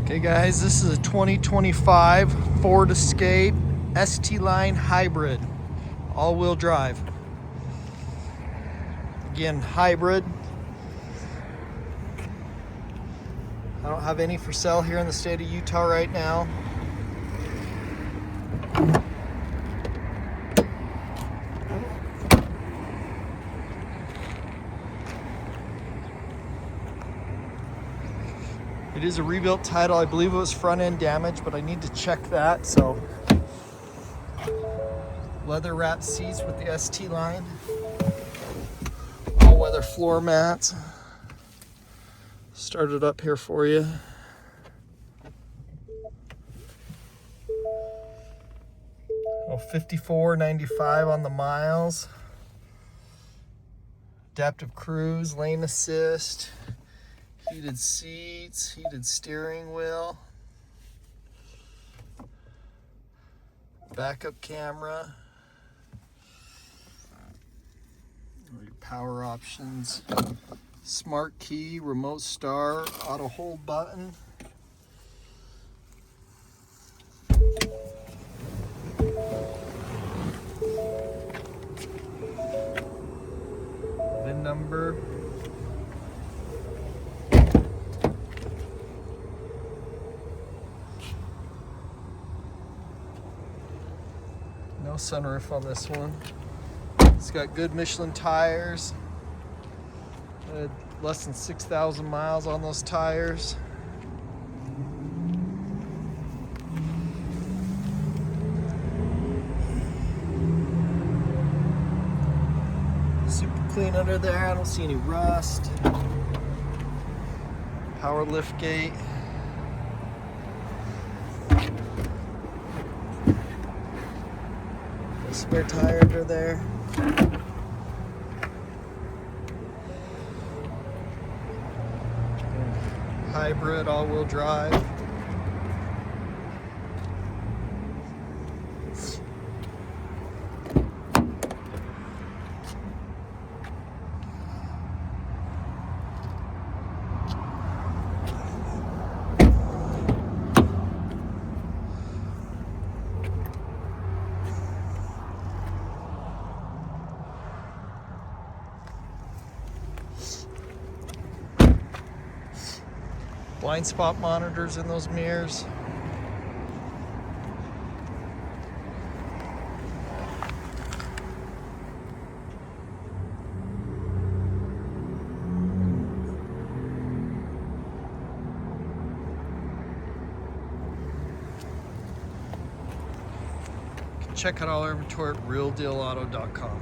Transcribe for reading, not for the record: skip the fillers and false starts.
Okay guys, this is a 2025 Ford Escape ST Line Hybrid, all-wheel drive. Again, hybrid. I don't have any for sale here in the state of Utah right now. It is a rebuilt title. I believe it was front end damage, but I need to check that. So, leather wrapped seats with the ST Line, all weather floor mats. Start it up here for you. Oh, 54.95 on the miles. Adaptive cruise, lane assist, heated seats, heated steering wheel, backup camera, your power options, smart key, remote start, auto hold button. VIN number. No sunroof on this one. It's got good Michelin tires. Less than 6,000 miles on those tires. Super clean under there. I don't see any rust. Power lift gate. A spare tire under there. Hybrid all-wheel drive. Blind spot monitors in those mirrors. Check out all our inventory at realdealauto.com.